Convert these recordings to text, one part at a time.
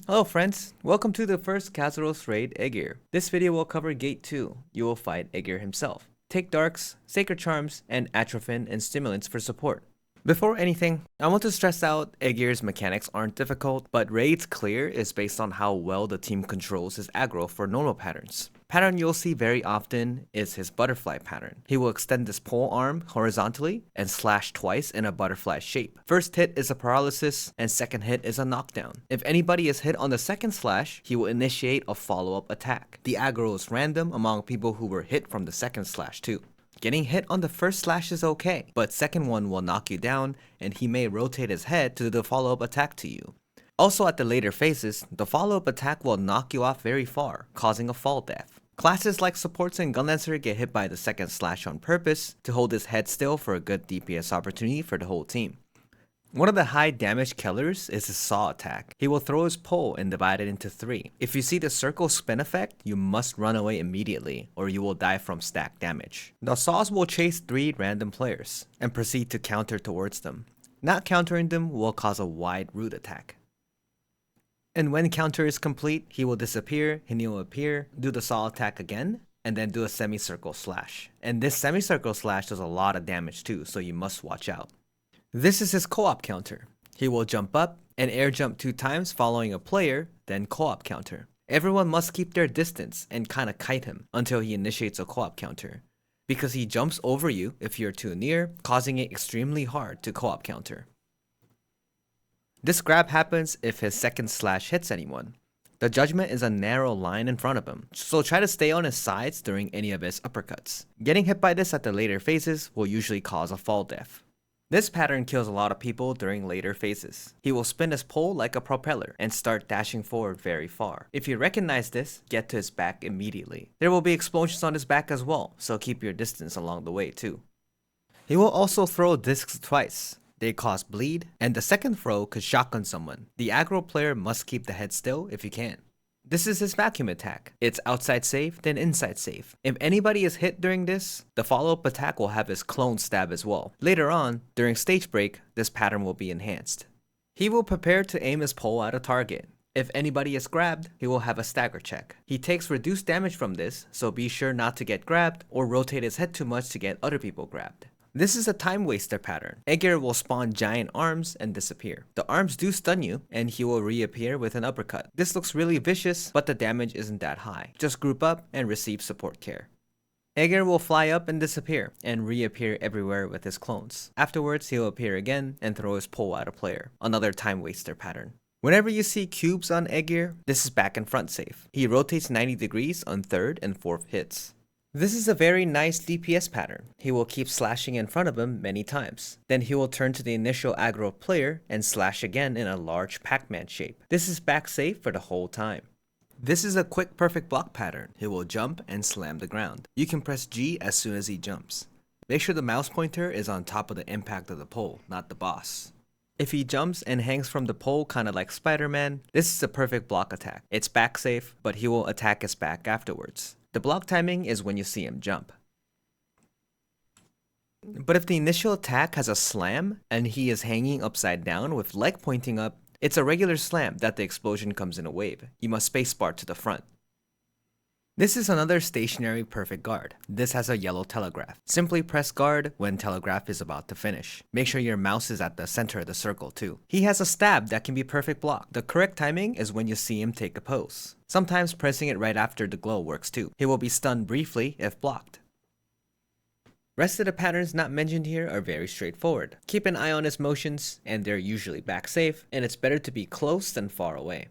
Hello friends, welcome to the first Kazeros raid Aegir. This video will cover Gate 2. You will fight Aegir himself. Take Darks, Sacred Charms, and Atrophin and Stimulants for support. Before anything, I want to stress out Aegir's mechanics aren't difficult, but Raid's clear is based on how well the team controls his aggro for normal patterns. Pattern you'll see very often is his butterfly pattern. He will extend his pole arm horizontally and slash twice in a butterfly shape. First hit is a paralysis and second hit is a knockdown. If anybody is hit on the second slash, he will initiate a follow-up attack. The aggro is random among people who were hit from the second slash too. Getting hit on the first slash is okay, but second one will knock you down and he may rotate his head to do the follow-up attack to you. Also at the later phases, the follow-up attack will knock you off very far, causing a fall death. Classes like supports and gunlancer get hit by the second slash on purpose to hold his head still for a good DPS opportunity for the whole team. One of the high damage killers is his saw attack. He will throw his pole and divide it into 3. If you see the circle spin effect, you must run away immediately or you will die from stack damage. The saws will chase 3 random players and proceed to counter towards them. Not countering them will cause a wide root attack. And when counter is complete, he will disappear, and he will appear, do the saw attack again, and then do a semicircle slash. And this semicircle slash does a lot of damage too, so you must watch out. This is his co-op counter. He will jump up and air jump 2 times following a player, then co-op counter. Everyone must keep their distance and kinda kite him until he initiates a co-op counter, because he jumps over you if you're too near, causing it extremely hard to co-op counter. This grab happens if his second slash hits anyone. The judgment is a narrow line in front of him, so try to stay on his sides during any of his uppercuts. Getting hit by this at the later phases will usually cause a fall death. This pattern kills a lot of people during later phases. He will spin his pole like a propeller and start dashing forward very far. If you recognize this, get to his back immediately. There will be explosions on his back as well, so keep your distance along the way too. He will also throw discs twice. They cause bleed, and the second throw could shotgun someone. The aggro player must keep the head still if you can. This is his vacuum attack. It's outside safe, then inside safe. If anybody is hit during this, the follow-up attack will have his clone stab as well. Later on, during stage break, this pattern will be enhanced. He will prepare to aim his pole at a target. If anybody is grabbed, he will have a stagger check. He takes reduced damage from this, so be sure not to get grabbed or rotate his head too much to get other people grabbed. This is a time waster pattern. Aegir will spawn giant arms and disappear. The arms do stun you, and he will reappear with an uppercut. This looks really vicious, but the damage isn't that high. Just group up and receive support care. Aegir will fly up and disappear, and reappear everywhere with his clones. Afterwards, he'll appear again and throw his pole at a player. Another time waster pattern. Whenever you see cubes on Aegir, this is back and front safe. He rotates 90 degrees on 3rd and 4th hits. This is a very nice DPS pattern. He will keep slashing in front of him many times. Then he will turn to the initial aggro player and slash again in a large Pac-Man shape. This is back safe for the whole time. This is a quick perfect block pattern. He will jump and slam the ground. You can press G as soon as he jumps. Make sure the mouse pointer is on top of the impact of the pole, not the boss. If he jumps and hangs from the pole kinda like Spider-Man, this is a perfect block attack. It's back safe, but he will attack his back afterwards. The block timing is when you see him jump. But if the initial attack has a slam and he is hanging upside down with leg pointing up, it's a regular slam that the explosion comes in a wave. You must spacebar to the front. This is another stationary perfect guard. This has a yellow telegraph. Simply press guard when telegraph is about to finish. Make sure your mouse is at the center of the circle too. He has a stab that can be perfect block. The correct timing is when you see him take a pose. Sometimes pressing it right after the glow works too. He will be stunned briefly if blocked. Rest of the patterns not mentioned here are very straightforward. Keep an eye on his motions, and they're usually back safe, and it's better to be close than far away.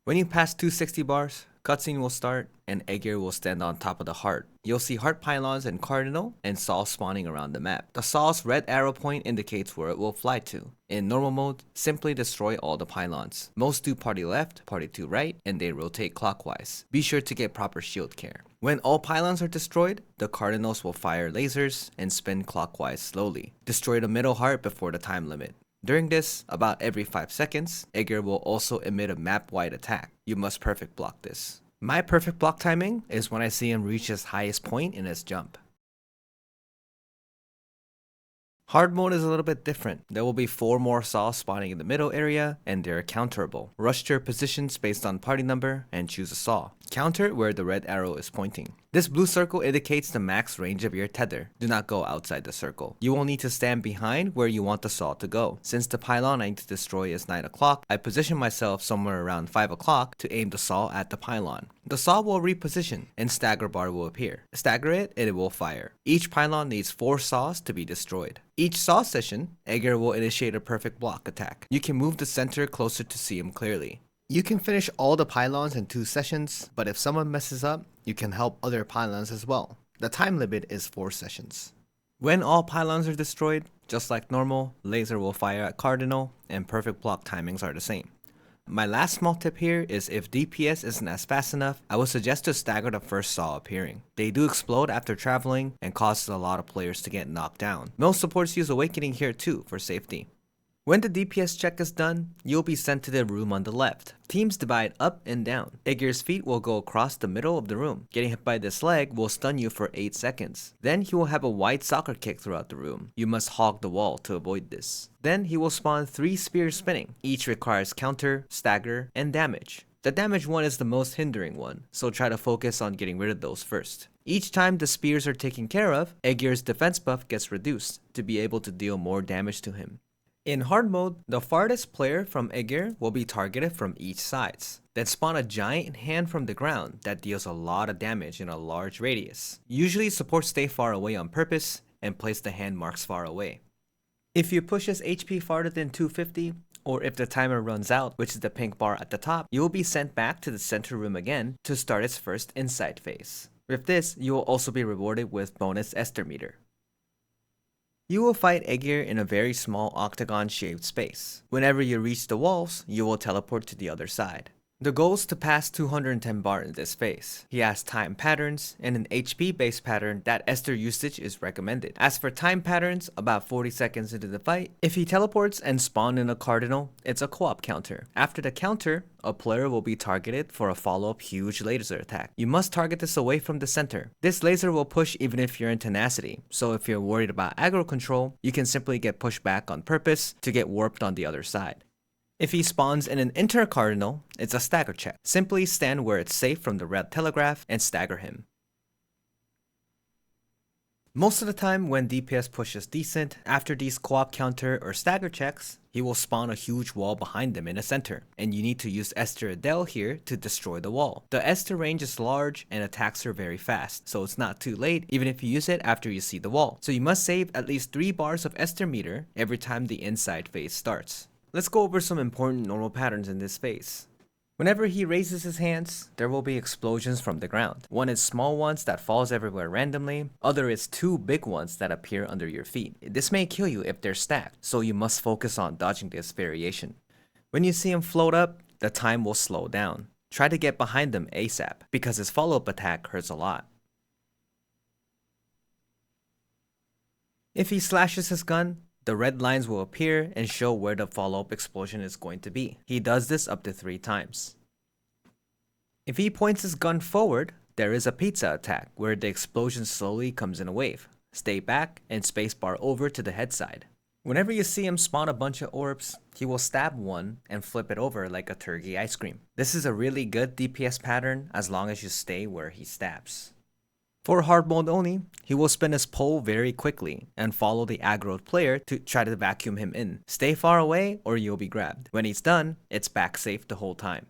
When you pass 260 bars, cutscene will start, and Aegir will stand on top of the heart. You'll see heart pylons and cardinal, and saws spawning around the map. The saw's red arrow point indicates where it will fly to. In normal mode, simply destroy all the pylons. Most do party left, party to right, and they rotate clockwise. Be sure to get proper shield care. When all pylons are destroyed, the cardinals will fire lasers and spin clockwise slowly. Destroy the middle heart before the time limit. During this, about every 5 seconds, Aegir will also emit a map-wide attack. You must perfect block this. My perfect block timing is when I see him reach his highest point in his jump. Hard mode is a little bit different. There will be 4 more saws spawning in the middle area, and they're counterable. Rush to your positions based on party number and choose a saw. Counter where the red arrow is pointing. This blue circle indicates the max range of your tether. Do not go outside the circle. You will need to stand behind where you want the saw to go. Since the pylon I need to destroy is 9 o'clock, I position myself somewhere around 5 o'clock to aim the saw at the pylon. The saw will reposition and stagger bar will appear. Stagger it and it will fire. Each pylon needs 4 saws to be destroyed. Each saw session, Aegir will initiate a perfect block attack. You can move the center closer to see him clearly. You can finish all the pylons in 2 sessions, but if someone messes up, you can help other pylons as well. The time limit is 4 sessions. When all pylons are destroyed, just like normal, laser will fire at cardinal, and perfect block timings are the same. My last small tip here is if DPS isn't as fast enough, I would suggest to stagger the first saw appearing. They do explode after traveling and causes a lot of players to get knocked down. Most supports use Awakening here too for safety. When the DPS check is done, you'll be sent to the room on the left. Teams divide up and down. Aegir's feet will go across the middle of the room. Getting hit by this leg will stun you for 8 seconds. Then he will have a wide soccer kick throughout the room. You must hog the wall to avoid this. Then he will spawn 3 spears spinning. Each requires counter, stagger, and damage. The damage one is the most hindering one, so try to focus on getting rid of those first. Each time the spears are taken care of, Aegir's defense buff gets reduced to be able to deal more damage to him. In hard mode, the farthest player from Aegir will be targeted from each sides. Then spawn a giant hand from the ground that deals a lot of damage in a large radius. Usually supports stay far away on purpose and place the hand marks far away. If you push his HP farther than 250, or if the timer runs out, which is the pink bar at the top, you will be sent back to the center room again to start its first insight phase. With this, you will also be rewarded with bonus Esther meter. You will fight Aegir in a very small octagon-shaped space. Whenever you reach the walls, you will teleport to the other side. The goal is to pass 210 bar in this phase. He has time patterns and an HP based pattern that Esther Usage is recommended. As for time patterns, about 40 seconds into the fight, if he teleports and spawn in a cardinal, it's a co-op counter. After the counter, a player will be targeted for a follow-up huge laser attack. You must target this away from the center. This laser will push even if you're in tenacity, so if you're worried about aggro control, you can simply get pushed back on purpose to get warped on the other side. If he spawns in an intercardinal, it's a stagger check. Simply stand where it's safe from the red telegraph and stagger him. Most of the time when DPS pushes decent, after these co-op counter or stagger checks, he will spawn a huge wall behind them in the center, and you need to use Esther Usage here to destroy the wall. The Esther range is large and attacks are very fast, so it's not too late even if you use it after you see the wall. So you must save at least 3 bars of Esther meter every time the inside phase starts. Let's go over some important normal patterns in this phase. Whenever he raises his hands, there will be explosions from the ground. One is small ones that falls everywhere randomly, other is 2 big ones that appear under your feet. This may kill you if they're stacked, so you must focus on dodging this variation. When you see him float up, the time will slow down. Try to get behind him ASAP, because his follow-up attack hurts a lot. If he slashes his gun, the red lines will appear and show where the follow-up explosion is going to be. He does this up to 3 times. If he points his gun forward, there is a pizza attack where the explosion slowly comes in a wave. Stay back and spacebar over to the head side. Whenever you see him spawn a bunch of orbs, he will stab one and flip it over like a turkey ice cream. This is a really good DPS pattern as long as you stay where he stabs. For hard mode only, he will spin his pole very quickly and follow the aggroed player to try to vacuum him in. Stay far away or you'll be grabbed. When he's done, it's back safe the whole time.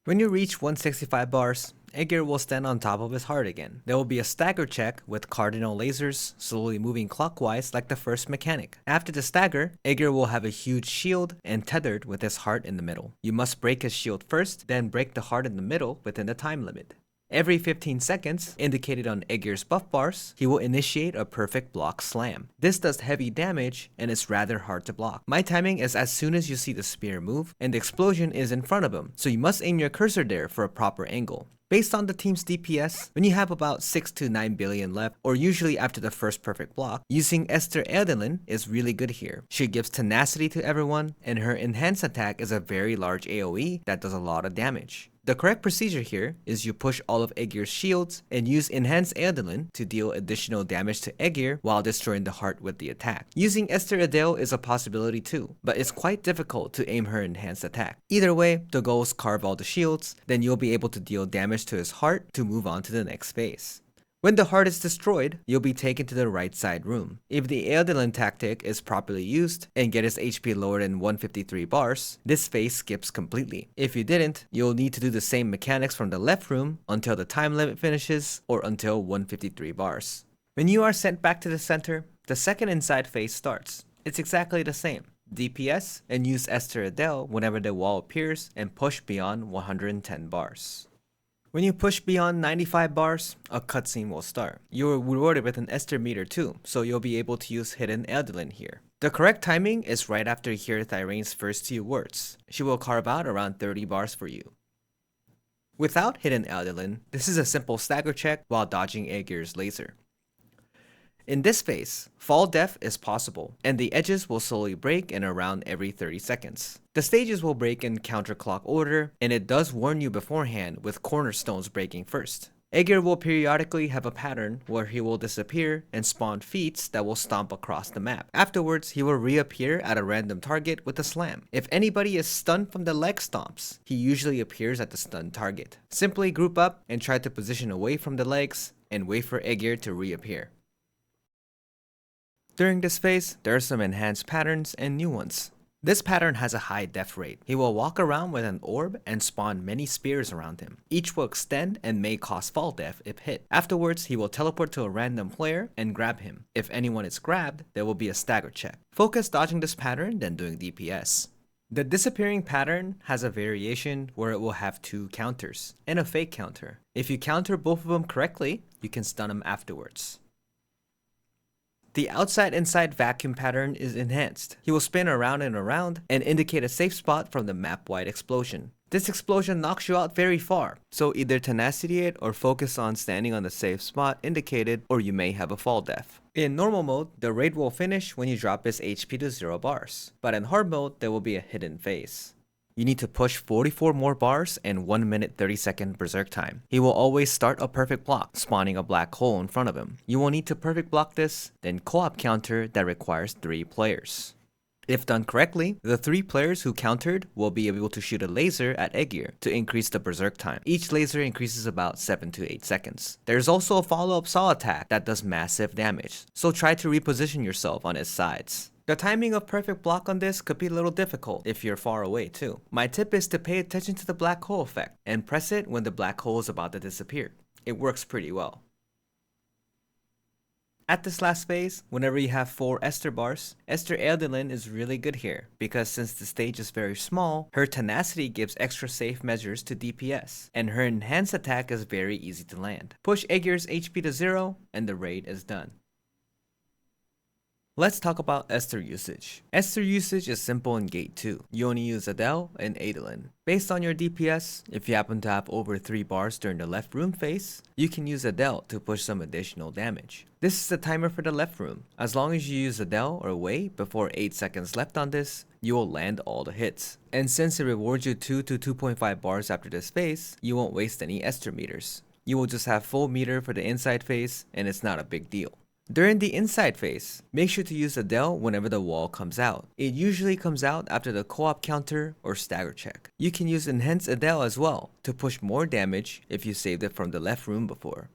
When you reach 165 bars, Aegir will stand on top of his heart again. There will be a stagger check with cardinal lasers slowly moving clockwise like the first mechanic. After the stagger, Aegir will have a huge shield and tethered with his heart in the middle. You must break his shield first, then break the heart in the middle within the time limit. Every 15 seconds, indicated on Aegir's buff bars, he will initiate a perfect block slam. This does heavy damage and is rather hard to block. My timing is as soon as you see the spear move and the explosion is in front of him, so you must aim your cursor there for a proper angle. Based on the team's DPS, when you have about 6 to 9 billion left, or usually after the first perfect block, using Esther Ealyn is really good here. She gives tenacity to everyone, and her enhanced attack is a very large AoE that does a lot of damage. The correct procedure here is you push all of Aegir's shields and use Enhanced Ealyn to deal additional damage to Aegir while destroying the heart with the attack. Using Esther Usage is a possibility too, but it's quite difficult to aim her enhanced attack. Either way, the goal is carve all the shields, then you'll be able to deal damage to his heart to move on to the next phase. When the heart is destroyed, you'll be taken to the right side room. If the Ealyn tactic is properly used and get his HP lower than 153 bars, this phase skips completely. If you didn't, you'll need to do the same mechanics from the left room until the time limit finishes or until 153 bars. When you are sent back to the center, the second inside phase starts. It's exactly the same. DPS and use Esther Usage whenever the wall appears and push beyond 110 bars. When you push beyond 95 bars, a cutscene will start. You are rewarded with an Esther meter too, so you'll be able to use Hidden Ealyn here. The correct timing is right after you hear Thyraine's first few words. She will carve out around 30 bars for you. Without Hidden Ealyn, this is a simple stagger check while dodging Aegir's laser. In this phase, fall death is possible, and the edges will slowly break in around every 30 seconds. The stages will break in counterclock order, and it does warn you beforehand with cornerstones breaking first. Aegir will periodically have a pattern where he will disappear and spawn feats that will stomp across the map. Afterwards, he will reappear at a random target with a slam. If anybody is stunned from the leg stomps, he usually appears at the stunned target. Simply group up and try to position away from the legs and wait for Aegir to reappear. During this phase, there are some enhanced patterns and new ones. This pattern has a high death rate. He will walk around with an orb and spawn many spears around him. Each will extend and may cause fall death if hit. Afterwards, he will teleport to a random player and grab him. If anyone is grabbed, there will be a stagger check. Focus dodging this pattern than doing DPS. The disappearing pattern has a variation where it will have 2 counters and a fake counter. If you counter both of them correctly, you can stun him afterwards. The outside-inside vacuum pattern is enhanced. He will spin around and around and indicate a safe spot from the map-wide explosion. This explosion knocks you out very far, so either tenacity it or focus on standing on the safe spot indicated, or you may have a fall death. In normal mode, the raid will finish when you drop his HP to 0 bars, but in hard mode, there will be a hidden phase. You need to push 44 more bars and 1 minute 30 second berserk time. He will always start a perfect block, spawning a black hole in front of him. You will need to perfect block this, then co-op counter that requires 3 players. If done correctly, the 3 players who countered will be able to shoot a laser at Aegir to increase the berserk time. Each laser increases about 7 to 8 seconds. There's also a follow-up saw attack that does massive damage, so try to reposition yourself on its sides. The timing of perfect block on this could be a little difficult if you're far away too. My tip is to pay attention to the black hole effect and press it when the black hole is about to disappear. It works pretty well. At this last phase, whenever you have 4 Esther bars, Esther Ealyn is really good here because since the stage is very small, her tenacity gives extra safe measures to DPS, and her enhanced attack is very easy to land. Push Aegir's HP to 0 and the raid is done. Let's talk about Esther Usage. Esther Usage is simple in Gate 2. You only use Adele and Ealyn. Based on your DPS, if you happen to have over 3 bars during the left room phase, you can use Adele to push some additional damage. This is the timer for the left room. As long as you use Adele or wait before 8 seconds left on this, you will land all the hits. And since it rewards you 2 to 2.5 bars after this phase, you won't waste any Esther meters. You will just have full meter for the inside phase, and it's not a big deal. During the inside phase, make sure to use Adele whenever the wall comes out. It usually comes out after the co-op counter or stagger check. You can use Enhanced Adele as well to push more damage if you saved it from the left room before.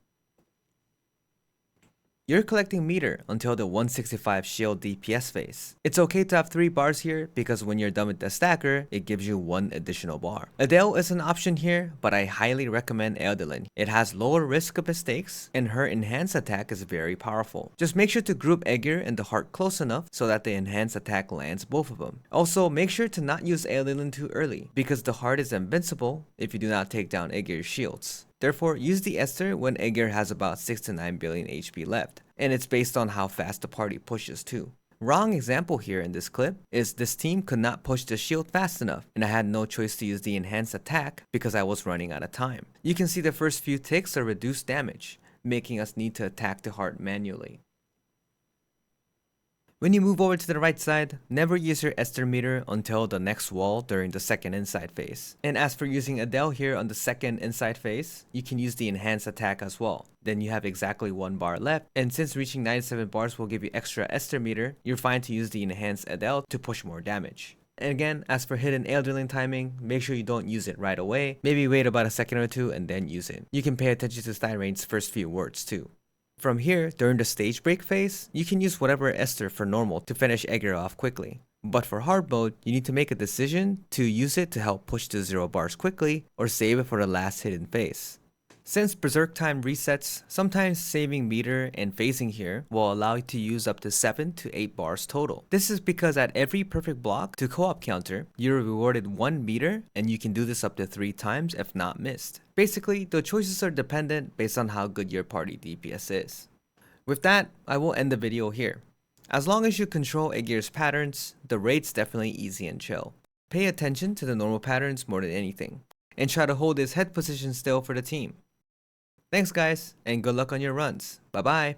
You're collecting meter until the 165 shield DPS phase. It's okay to have 3 bars here because when you're done with the stagger, it gives you 1 additional bar. Adele is an option here, but I highly recommend Ealyn. It has lower risk of mistakes, and her enhanced attack is very powerful. Just make sure to group Aegir and the heart close enough so that the enhanced attack lands both of them. Also, make sure to not use Ealyn too early, because the heart is invincible if you do not take down Aegir's shields. Therefore, use the Esther when Aegir has about 6 to 9 billion HP left, and it's based on how fast the party pushes too. Wrong example here in this clip is this team could not push the shield fast enough, and I had no choice to use the enhanced attack because I was running out of time. You can see the first few ticks are reduced damage, making us need to attack the heart manually. When you move over to the right side, never use your Esther meter until the next wall during the second inside phase. And as for using Adele here on the second inside phase, you can use the enhanced attack as well. Then you have exactly 1 bar left, and since reaching 97 bars will give you extra Esther meter, you're fine to use the enhanced Adele to push more damage. And again, as for Hidden Ealyn timing, make sure you don't use it right away. Maybe wait about a second or two and then use it. You can pay attention to Styraine's first few words too. From here, during the stage break phase, you can use whatever Esther for normal to finish Aegir off quickly. But for hard mode, you need to make a decision to use it to help push to 0 bars quickly or save it for the last hidden phase. Since Berserk time resets, sometimes saving meter and phasing here will allow you to use up to 7 to 8 bars total. This is because at every perfect block to co-op counter, you're rewarded 1 meter and you can do this up to 3 times if not missed. Basically, the choices are dependent based on how good your party DPS is. With that, I will end the video here. As long as you control Aegir's patterns, the raid's definitely easy and chill. Pay attention to the normal patterns more than anything, and try to hold his head position still for the team. Thanks guys, and good luck on your runs. Bye bye!